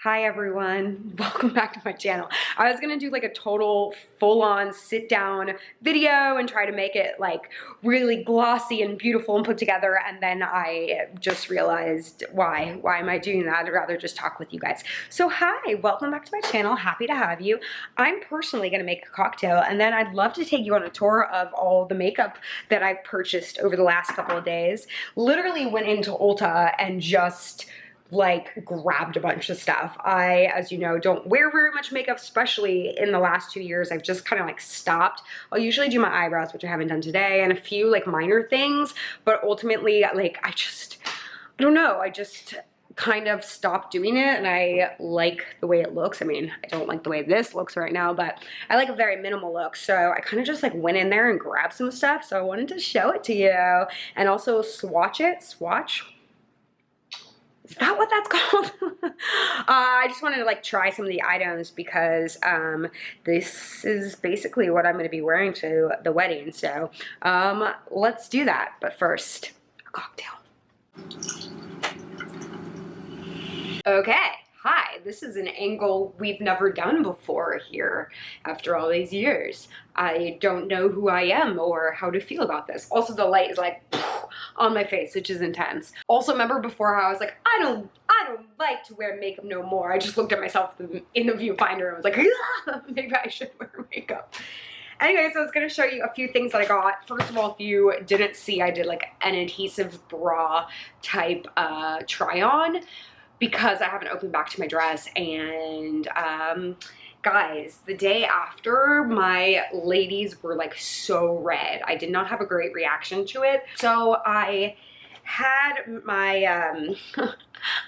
Hi everyone, welcome back to my channel. I was gonna do like a total full-on sit-down video and try to make it like really glossy and beautiful and put together, and then I just realized why am I doing that? I'd rather just talk with you guys. So hi, welcome back to my channel, happy to have you. I'm personally gonna make a cocktail, and then I'd love to take you on a tour of all the makeup that I've purchased over the last couple of days. Literally went into Ulta and just like grabbed a bunch of stuff. I, as you know, don't wear very much makeup, especially in the last 2 years. I've just kind of like stopped. I'll usually do my eyebrows, which I haven't done today, and a few like minor things, but ultimately like I don't know, I just kind of stopped doing it, and I like the way it looks. I mean, I don't like the way this looks right now, but I like a very minimal look, so I kind of just like went in there and grabbed some stuff, so I wanted to show it to you and also swatch. Is that what that's called? I just wanted to like try some of the items because this is basically what I'm going to be wearing to the wedding. So let's do that. But first, a cocktail. Okay. Hi, this is an angle we've never done before here after all these years. I don't know who I am or how to feel about this. Also, the light is like on my face, which is intense. Also, remember before how I was like, I don't like to wear makeup no more. I just looked at myself in the viewfinder and was like, ah, maybe I should wear makeup. Anyway, so I was going to show you a few things that I got. First of all, if you didn't see, I did like an adhesive bra type try on, because I haven't opened back to my dress, and guys, the day after, my ladies were like so red. I did not have a great reaction to it. So I had my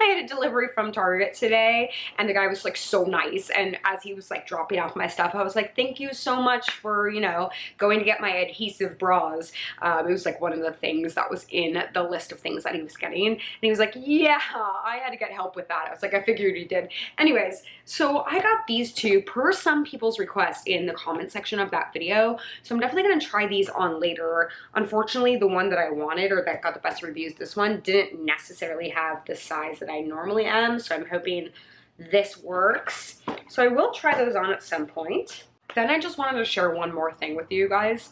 I had a delivery from Target today, and the guy was like so nice, and as he was like dropping off my stuff, I was like, thank you so much for, you know, going to get my adhesive bras. It was like one of the things that was in the list of things that he was getting, and he was like, yeah, I had to get help with that. I was like, I figured he did. Anyways, so I got these two per some people's request in the comment section of that video, so I'm definitely gonna try these on later. Unfortunately, the one that I wanted, or that got the best reviews, this one didn't necessarily have the size that I normally am, so I'm hoping this works. So I will try those on at some point. Then I just wanted to share one more thing with you guys.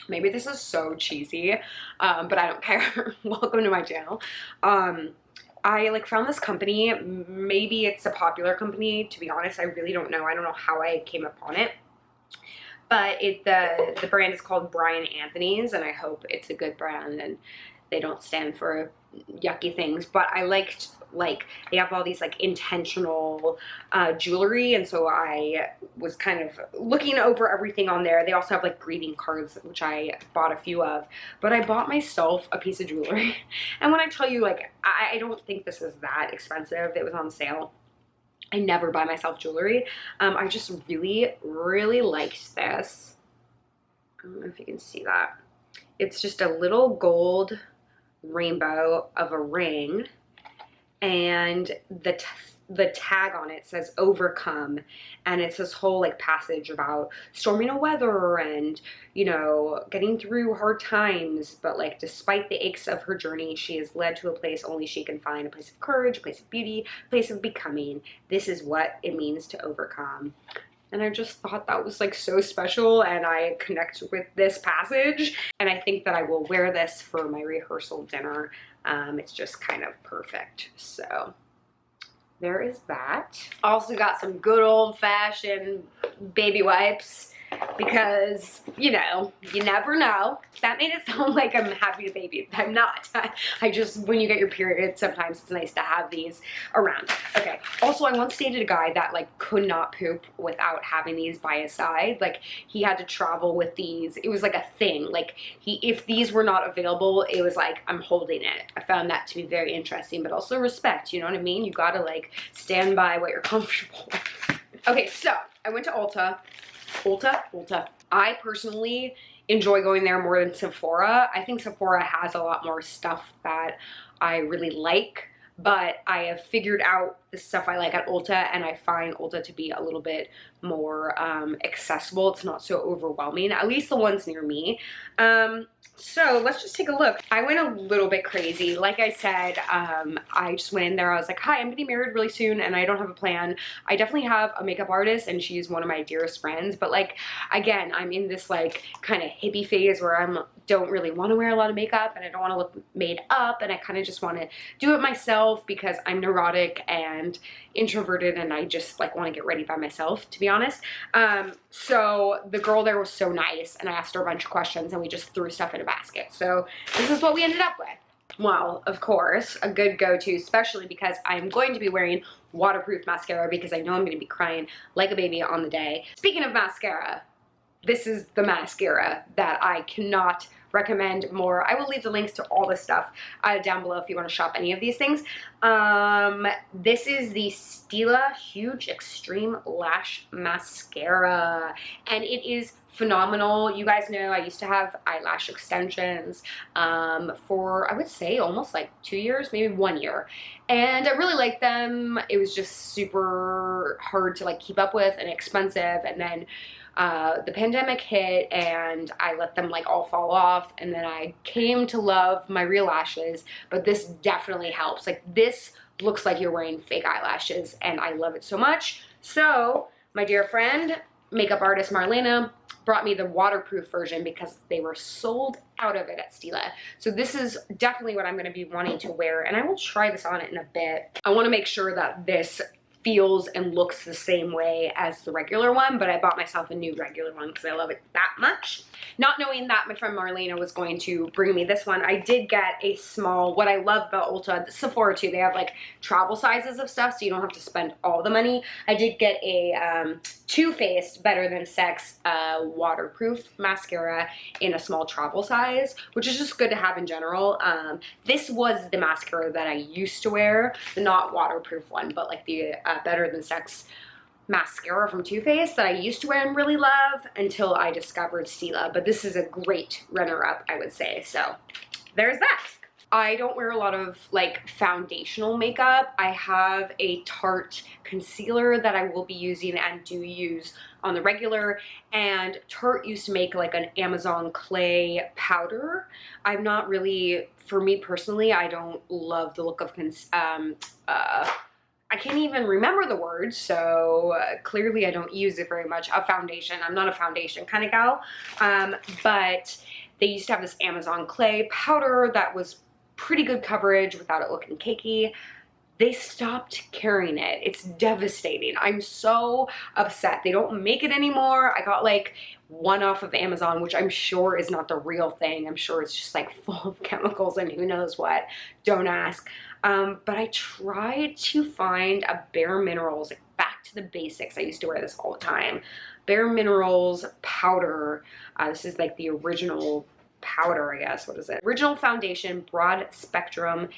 Maybe this is so cheesy, but I don't care. Welcome to my channel. I like found this company. Maybe it's a popular company, to be honest. I really don't know. I don't know how I came upon it. But the brand is called Brian Anthony's, and I hope it's a good brand and they don't stand for yucky things. But I liked, like, they have all these like intentional jewelry, and so I was kind of looking over everything on there. They also have like greeting cards, which I bought a few of, but I bought myself a piece of jewelry. And when I tell you, like, I don't think this is that expensive. It was on sale. I never buy myself jewelry. I just really liked this. I don't know if you can see that. It's just a little gold rainbow of a ring, and the tag on it says overcome, and it's this whole like passage about stormy weather and, you know, getting through hard times, but like despite the aches of her journey, she is led to a place only she can find, a place of courage, a place of beauty, a place of becoming. This is what it means to overcome. And I just thought that was like so special, and I connect with this passage, and I think that I will wear this for my rehearsal dinner. It's just kind of perfect. So there is that. Also got some good old-fashioned baby wipes, because, you know, you never know. That made it sound like I'm having a baby. I'm not. I just, when you get your period, sometimes it's nice to have these around. Okay. Also, I once dated a guy that like could not poop without having these by his side. Like, he had to travel with these. It was like a thing. Like, if these were not available, it was like, I'm holding it. I found that to be very interesting, but also respect. You know what I mean? You gotta like stand by what you're comfortable with. Okay, so I went to Ulta. I personally enjoy going there more than Sephora. I think Sephora has a lot more stuff that I really like, but I have figured out the stuff I like at Ulta, and I find Ulta to be a little bit more accessible. It's not so overwhelming, at least the ones near me. So let's just take a look. I went a little bit crazy. Like I said, I just went in there. I was like, hi, I'm getting married really soon and I don't have a plan. I definitely have a makeup artist and she's one of my dearest friends. But like, again, I'm in this like kind of hippie phase where I don't really want to wear a lot of makeup and I don't want to look made up, and I kind of just want to do it myself because I'm neurotic and introverted and I just like want to get ready by myself, to be honest. So the girl there was so nice and I asked her a bunch of questions and we just threw stuff in a basket. So this is what we ended up with. Well, of course, a good go-to, especially because I'm going to be wearing waterproof mascara because I know I'm going to be crying like a baby on the day. Speaking of mascara, this is the mascara that I cannot recommend more. I will leave the links to all this stuff down below if you want to shop any of these things. This is the Stila Huge Extreme Lash Mascara, and it is phenomenal. You guys know I used to have eyelash extensions for, I would say, almost like 2 years, maybe 1 year, and I really liked them. It was just super hard to like keep up with and expensive, and then the pandemic hit and I let them like all fall off, and then I came to love my real lashes, but this definitely helps. Like, this looks like you're wearing fake eyelashes and I love it so much. So my dear friend, makeup artist Marlena, brought me the waterproof version because they were sold out of it at Stila. So this is definitely what I'm going to be wanting to wear, and I will try this on it in a bit. I want to make sure that this feels and looks the same way as the regular one, but I bought myself a new regular one because I love it that much. Not knowing that my friend Marlena was going to bring me this one, I did get a small, what I love about Ulta, Sephora too, they have like travel sizes of stuff so you don't have to spend all the money. I did get a Too Faced Better Than Sex waterproof mascara in a small travel size, which is just good to have in general. This was the mascara that I used to wear, the not waterproof one, but like the Better Than Sex mascara from Too Faced that I used to wear and really love until I discovered Stila. But this is a great runner-up, I would say. So there's that. I don't wear a lot of like foundational makeup. I have a Tarte concealer that I will be using and do use on the regular, and Tarte used to make like an Amazon clay powder. I'm not really, for me personally, I don't love the look of I can't even remember the word, so clearly I don't use it very much. A foundation. I'm not a foundation kind of gal. But they used to have this Amazon clay powder that was pretty good coverage without it looking cakey. They stopped carrying it. It's devastating. I'm so upset. They don't make it anymore. I got like one off of Amazon, which I'm sure is not the real thing. I'm sure it's just like full of chemicals and who knows what. Don't ask. But I tried to find a Bare Minerals, like back to the basics. I used to wear this all the time. Bare Minerals powder. This is like the original powder, I guess. What is it? Original foundation, broad spectrum,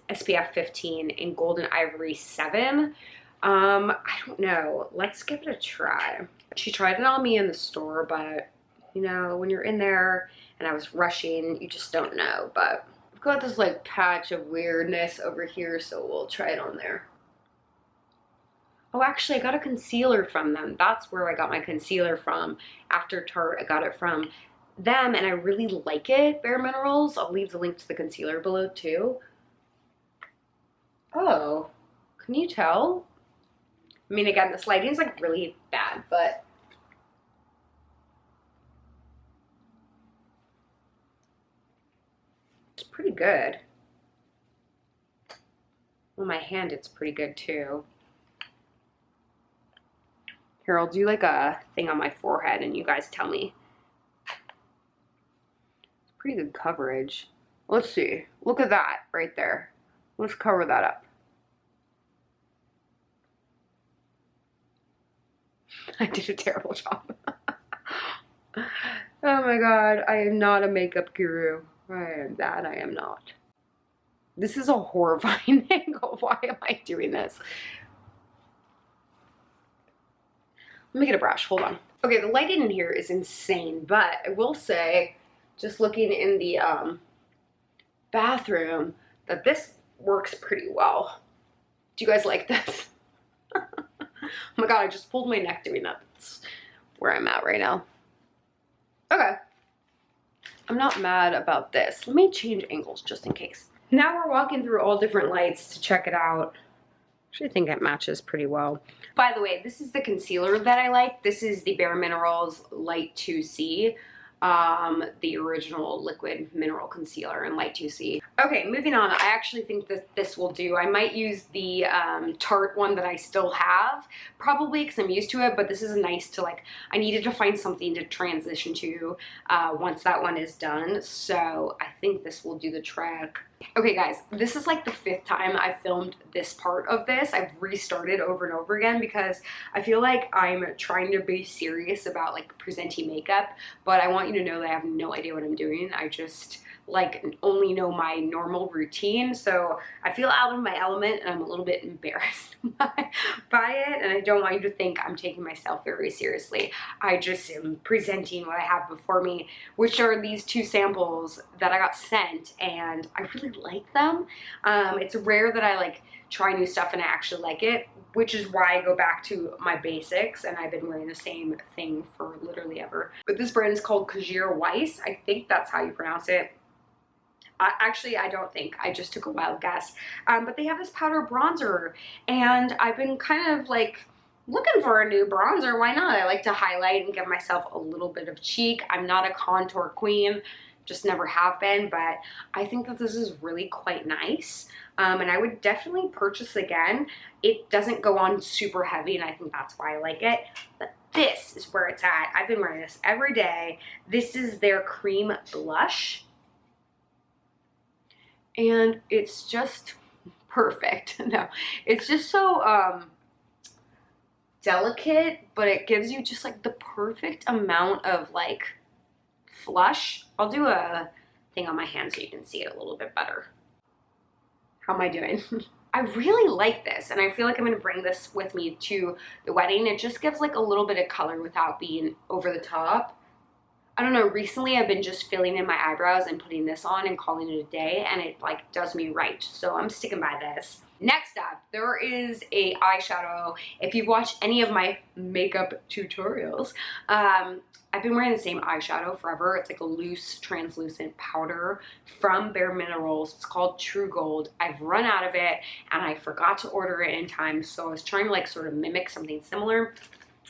SPF 15 in Golden Ivory 7. I don't know. Let's give it a try. She tried it on me in the store, but you know, when you're in there and I was rushing, you just don't know. But I've got this like patch of weirdness over here, so we'll try it on there. Oh, actually, I got a concealer from them. That's where I got my concealer from. After Tarte, I got it from them, and I really like it, Bare Minerals. I'll leave the link to the concealer below too. Oh, can you tell? I mean, again, this lighting's like really bad, but it's pretty good. On my hand, it's pretty good too. Here, I'll do like a thing on my forehead and you guys tell me. It's pretty good coverage. Let's see. Look at that right there. Let's cover that up. I did a terrible job. Oh my god, I am not a makeup guru. I am not. This is a horrifying angle. Why am I doing this? Let me get a brush, hold on. Okay, the lighting in here is insane, but I will say, just looking in the bathroom, that this works pretty well. Do you guys like this? Oh my god, I just pulled my neck doing that. That's where I'm at right now. Okay. I'm not mad about this. Let me change angles just in case. Now we're walking through all different lights to check it out. Actually, I think it matches pretty well. By the way, this is the concealer that I like. This is the Bare Minerals Light 2C. The original liquid mineral concealer in Light 2C. Okay, moving on. I actually think that this will do. I might use the Tarte one that I still have, probably because I'm used to it, but this is nice to like, I needed to find something to transition to once that one is done, so I think this will do the trick. Okay guys, this is like the 5th time I've filmed this part of this. I've restarted over and over again because I feel like I'm trying to be serious about like presenting makeup, but I want you to know that I have no idea what I'm doing. I just like only know my normal routine, so I feel out of my element and I'm a little bit embarrassed by it, and I don't want you to think I'm taking myself very seriously. I just am presenting what I have before me, which are these 2 samples that I got sent, and I really like them. It's rare that I like try new stuff and I actually like it, which is why I go back to my basics, and I've been wearing the same thing for literally ever. But this brand is called Kajir Weiss. I think that's how you pronounce it. Actually, I don't think. I just took a wild guess. But they have this powder bronzer, and I've been kind of like looking for a new bronzer. Why not? I like to highlight and give myself a little bit of cheek. I'm not a contour queen, just never have been, but I think that this is really quite nice. And I would definitely purchase again. It doesn't go on super heavy, and I think that's why I like it. But this is where it's at. I've been wearing this every day. This is their cream blush, and it's just perfect. No, it's just so delicate, but it gives you just like the perfect amount of like flush. I'll do a thing on my hand so you can see it a little bit better. How am I doing? I really like this, and I feel like I'm going to bring this with me to the wedding. It just gives like a little bit of color without being over the top. I don't know, recently I've been just filling in my eyebrows and putting this on and calling it a day, and it like does me right, so I'm sticking by this. Next up, there is a eyeshadow. If you've watched any of my makeup tutorials, I've been wearing the same eyeshadow forever. It's like a loose, translucent powder from Bare Minerals. It's called True Gold. I've run out of it, and I forgot to order it in time, so I was trying to like sort of mimic something similar.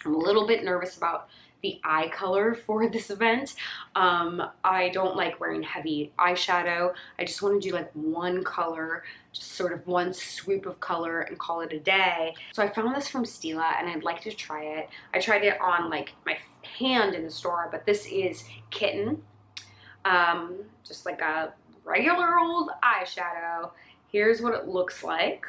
I'm a little bit nervous about the eye color for this event. I don't like wearing heavy eyeshadow. I just want to do like one color, just sort of one swoop of color and call it a day. So I found this from Stila, and I'd like to try it. I tried it on like my hand in the store, but this is Kitten. Just like a regular old eyeshadow. Here's what it looks like.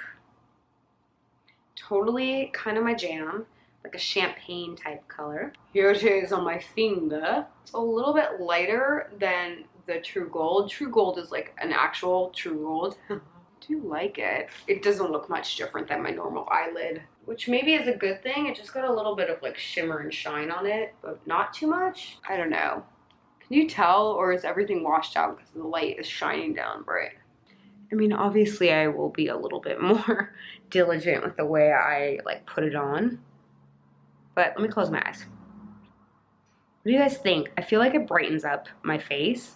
Totally kind of my jam. Like a champagne type color. Here it is on my finger. It's a little bit lighter than the True Gold. True Gold is like an actual True Gold. I do like it. It doesn't look much different than my normal eyelid, which maybe is a good thing. It just got a little bit of like shimmer and shine on it, but not too much. I don't know. Can you tell, or is everything washed out because the light is shining down bright? I mean, obviously I will be a little bit more diligent with the way I like put it on. But let me close my eyes. What do you guys think? I feel like it brightens up my face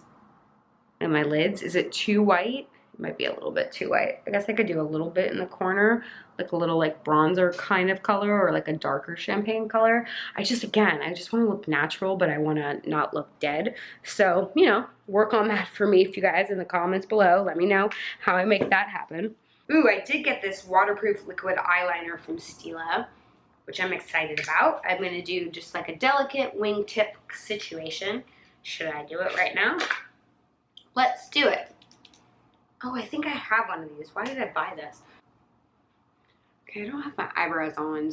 and my lids. Is it too white? It might be a little bit too white. I guess I could do a little bit in the corner, like a little like bronzer kind of color, or like a darker champagne color. I just want to look natural, but I want to not look dead. So, you know, work on that for me if you guys in the comments below. Let me know how I make that happen. Ooh, I did get this waterproof liquid eyeliner from Stila, which I'm excited about. I'm gonna do just like a delicate wingtip situation. Should I do it right now? Let's do it. Oh, I think I have one of these. Why did I buy this? Okay, I don't have my eyebrows on,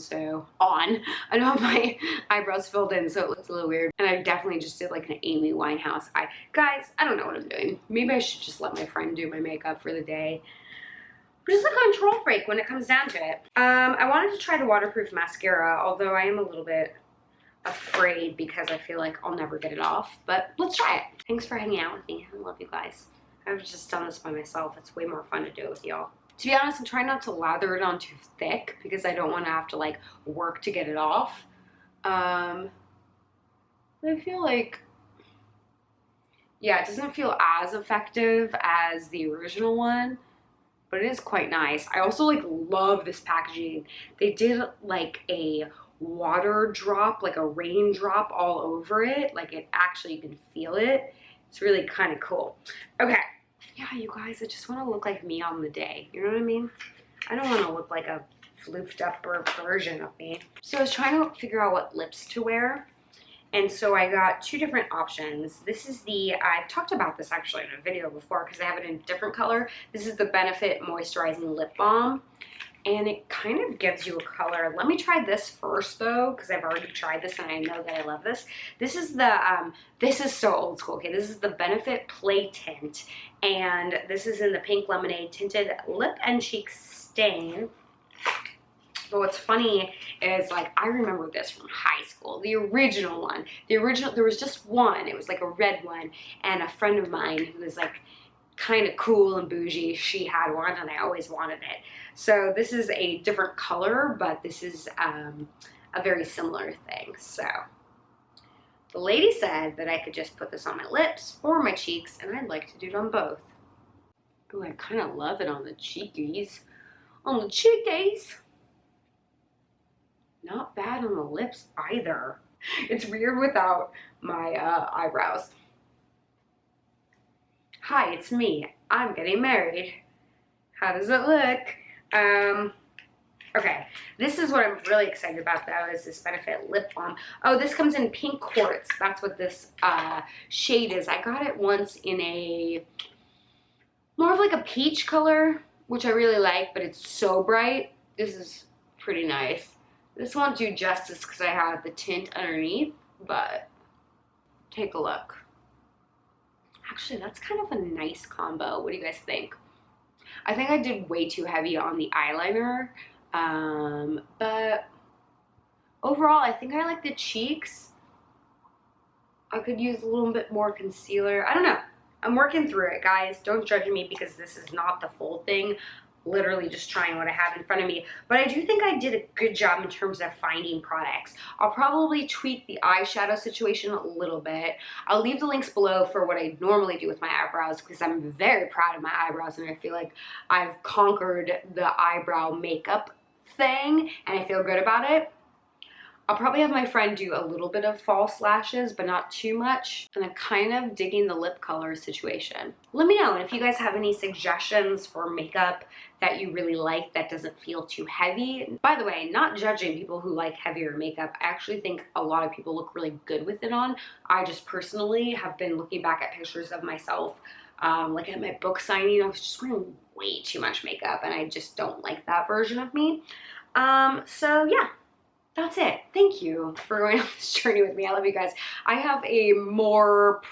I don't have my eyebrows filled in, so it looks a little weird. And I definitely just did like an Amy Winehouse eye. Guys, I don't know what I'm doing. Maybe I should just let my friend do my makeup for the day. I'm just a control freak when it comes down to it. I wanted to try the waterproof mascara, although I am a little bit afraid because I feel like I'll never get it off, but let's try it. Thanks for hanging out with me. I love you guys. I've just done this by myself. It's way more fun to do it with y'all. To be honest, I'm trying not to lather it on too thick because I don't want to have to like work to get it off. I feel like, yeah, it doesn't feel as effective as the original one, but it is quite nice. I also like love this packaging. They did like a water drop, like a raindrop all over it. Like it actually, you can feel it. It's really kind of cool. Okay. Yeah, you guys, I just want to look like me on the day. You know what I mean? I don't want to look like a floofed up version of me. So I was trying to figure out what lips to wear. And so I got two different options. This is the, I've talked about this actually in a video before because I have it in a different color. This is the Benefit Moisturizing Lip Balm. And it kind of gives you a color. Let me try this first though, because I've already tried this and I know that I love this. This is the, this is so old school, okay? This is the Benefit Play Tint. And this is in the Pink Lemonade Tinted Lip and Cheek Stain. But what's funny is, like, I remember this from high school, the original one. The original, there was just one, it was like a red one, and a friend of mine who was like kind of cool and bougie, she had one and I always wanted it. So this is a different color, but this is a very similar thing. So the lady said that I could just put this on my lips or my cheeks, and I'd like to do it on both. Oh, I kind of love it on the cheekies. On the cheekies. Not bad on the lips either. It's weird without my eyebrows. Hi, it's me. I'm getting married. How does it look? Okay, this is what I'm really excited about though, is this Benefit Lip Balm. Oh, this comes in Pink Quartz. That's what this shade is. I got it once in a, more of like a peach color, which I really like, but it's so bright. This is pretty nice. This won't do justice because I have the tint underneath, but take a look. Actually, that's kind of a nice combo. What do you guys think? I think I did way too heavy on the eyeliner, but overall, I think I like the cheeks. I could use a little bit more concealer. I don't know. I'm working through it, guys. Don't judge me because this is not the full thing. Literally just trying what I have in front of me, but I do think I did a good job in terms of finding products. I'll probably tweak the eyeshadow situation a little bit. I'll leave the links below for what I normally do with my eyebrows because I'm very proud of my eyebrows and I feel like I've conquered the eyebrow makeup thing and I feel good about it. I'll probably have my friend do a little bit of false lashes, but not too much. And I'm kind of digging the lip color situation. Let me know, and if you guys have any suggestions for makeup that you really like that doesn't feel too heavy. By the way, not judging people who like heavier makeup. I actually think a lot of people look really good with it on. I just personally have been looking back at pictures of myself, like at my book signing, I was just wearing way too much makeup and I just don't like that version of me. So yeah. That's it. Thank you for going on this journey with me. I love you guys. I have a more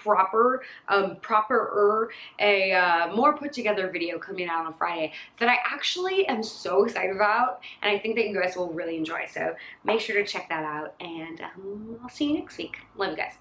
more put together video coming out on Friday that I actually am so excited about, and I think that you guys will really enjoy. So make sure to check that out, and I'll see you next week. Love you guys.